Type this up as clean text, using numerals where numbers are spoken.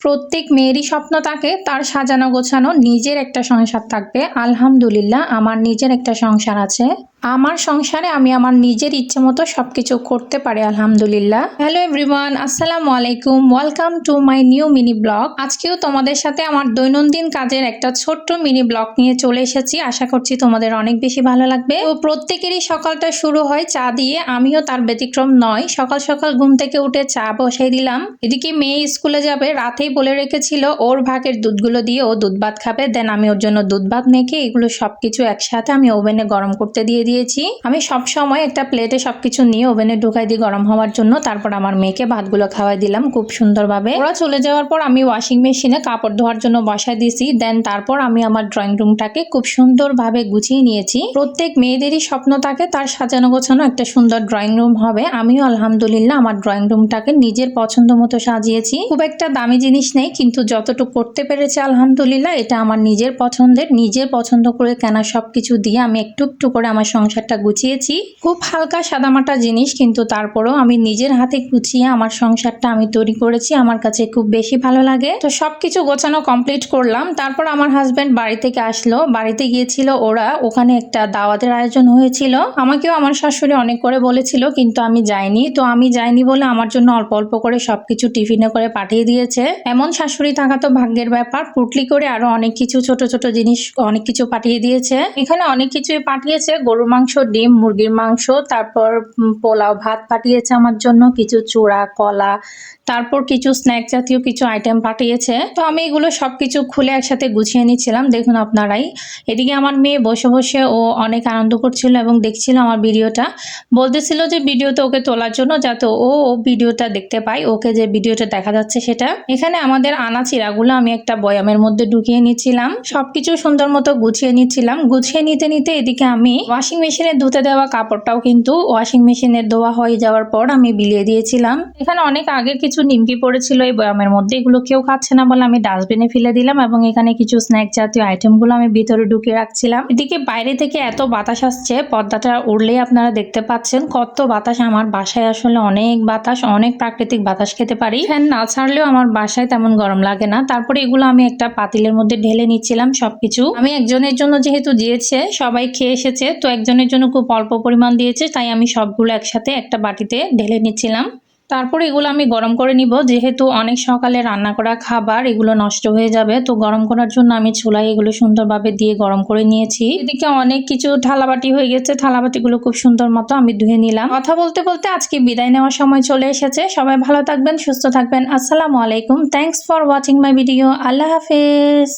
প্রত্যেক মেয়েরই স্বপ্ন থাকে তার সাজানো গোছানো নিজের একটা সংসার থাকবে। আলহামদুলিল্লাহ আমার নিজের একটা সংসার আছে। আমার সংসারে আমি আমার নিজের ইচ্ছে মতো সবকিছু করতে পারি আলহামদুলিল্লাহ। হ্যালো এভরিওয়ান, আসসালামু আলাইকুম, welcome to my new mini blog. আজকেও তোমাদের সাথে আমার দৈনন্দিন কাজের একটা ছোট্ট মিনি ব্লগ নিয়ে চলে এসেছি। আশা করছি তোমাদের অনেক বেশি ভালো লাগবে। তো প্রত্যেকেরই সকালটা শুরু হয় চা দিয়ে, আমিও তার ব্যতিক্রম নয়। সকাল সকাল ঘুম থেকে উঠে চা বসাই দিলাম। এদিকে মেয়ে স্কুলে যাবে, রাতেই বলে রেখেছিল ওর ভাগের দুধগুলো দিয়ে ও দুধ ভাত খাবে। দেন আমি ওর জন্য দুধ ভাত মেখে এগুলো সবকিছু একসাথে আমি ওভেনে গরম করতে দিয়ে দিয়েছি। আমি সব সময় একটা প্লেটে সবকিছু নিয়ে ওভেনে ঢুকাই দিই গরম হওয়ার জন্য। তারপর আমার মেয়েকে ভাতগুলো খাওয়াই দিলাম খুব সুন্দরভাবে। ওরা চলে যাওয়ার পর আমি ওয়াশিং মেশিনে কাপড় ধোয়ার জন্য বসাই দিয়েছি। দেন তারপর আমি আমার ড্রয়িং রুমটাকে খুব সুন্দরভাবে গুছিয়ে নিয়েছি। প্রত্যেক মেয়েদেরই স্বপ্ন থাকে তার সাজানো গোছানো একটা সুন্দর ড্রয়িং রুম হবে। আমিও আলহামদুলিল্লাহ আমার ড্রয়িং রুমটাকে নিজের পছন্দ মতো সাজিয়েছি। খুব একটা দামি জিনিস নেই, কিন্তু যতটুকু করতে পেরেছি আলহামদুলিল্লাহ এটা আমার নিজের পছন্দের, নিজের পছন্দ করে কেনা সবকিছু দিয়ে আমি একটু একটু করে আমার সংসারটা গুছিয়েছি। খুব হালকা সাদামাটা জিনিস, কিন্তু তারপরেও আমি নিজের হাতে গুছিয়ে আমার সংসারটা আমি তৈরি করেছি। আমার কাছে খুব বেশি ভালো লাগে। তো সবকিছু গোছানো কমপ্লিট করলাম। তারপর আমার হাজবেন্ড বাড়ি থেকে আসলো। বাড়িতে গিয়েছিল ওরা, ওখানে একটা দাওয়াতের আয়োজন হয়েছিল। আমাকেও আমার শাশুড়ি অনেক করে বলেছিল, কিন্তু আমি যাইনি। তো আমি যাইনি বলে আমার জন্য অল্প অল্প করে সবকিছু টিফিনে করে পাঠিয়ে দিয়েছে। এমন শাশুড়ি থাকা তো ভাগ্যের ব্যাপার। পুটলি করে আরো অনেক কিছু ছোট ছোট জিনিস অনেক কিছু পাঠিয়ে দিয়েছে। এখানে অনেক কিছুই পাঠিয়েছে, গরুর মাংস, ডিম, মুরগির মাংস, তারপর পোলাও ভাত পাঠিয়েছে আমার জন্য, কিছু চূড়া, কলা, তারপর কিছু স্ন্যাক জাতীয় কিছু আইটেম পাঠিয়েছে। তো আমি এগুলো সবকিছু খুলে একসাথে গুছিয়ে নিচ্ছিলাম, দেখুন আপনারাই। এদিকে আমার মেয়ে বসে বসে ও অনেক আনন্দ করছিল এবং দেখছিল আমার ভিডিওটা। বলতেছিল যে ভিডিওতে ওকে তোলার জন্য, যাতে ও ভিডিওটা দেখতে পায়, ওকে যে ভিডিওটা দেখা যাচ্ছে সেটা। এখানে আমাদের আনা চিরাগুলো আমি একটা বয়ামের মধ্যে ঢুকিয়ে নিচ্ছিলাম, সবকিছু সুন্দর মতো গুছিয়ে নিচ্ছিলাম। গুছিয়ে নিতে নিতে এদিকে আমি ওয়াশিং মেশিনে ধুতে দেওয়া কাপড়টাও কিন্তু ওয়াশিং মেশিনে ধোয়া হয়ে যাওয়ার পর আমি বিলিয়ে দিয়েছিলাম। এখানে অনেক আগে কিছু নিমকি পড়েছিল এই বয়ামের মধ্যে, এগুলো কেউ খাচ্ছে না বলে আমি ডাস্টবিনে ফেলে দিলাম। এবং এখানে কিছু স্ন্যাক জাতীয় আইটেমগুলো আমি ভিতরে ঢুকিয়ে রাখছিলাম। এদিকে বাইরে থেকে এত বাতাস আসছে, পর্দাটা উড়লেই আপনারা দেখতে পাচ্ছেন কত বাতাস। আমার বাসায় আসলে অনেক বাতাস, অনেক প্রাকৃতিক বাতাস খেতে পারি। ফ্যান না ছাড়লেও আমার বাসায় তেমন গরম লাগে না। তারপরে এগুলো আমি একটা পাতিলের মধ্যে ঢেলে নিচ্ছিলাম সবকিছু। আমি একজনের জন্য যেহেতু দিয়েছে, সবাই খেয়ে এসেছে, তো একজনের জন্য খুব অল্প পরিমাণ দিয়েছে, তাই আমি সবগুলো একসাথে একটা বাটিতে ঢেলে নিচ্ছিলাম। তারপর এগুলো আমি গরম করে নিব, যেহেতু অনেক সকালে রান্না করা খাবার এগুলো নষ্ট হয়ে যাবে। তো গরম করার জন্য আমি চুলায় এগুলো সুন্দরভাবে দিয়ে গরম করে নিয়েছি। এদিকে অনেক কিছু থালাবাটি হয়ে গেছে, থালাবাটিগুলো খুব সুন্দর মতো আমি ধুয়ে নিলাম। কথা বলতে বলতে আজকে বিদায় নেওয়ার সময় চলে এসেছে। সবাই ভালো থাকবেন, সুস্থ থাকবেন। আসসালামু আলাইকুম, thanks for watching my video. আল্লাহ হাফেজ।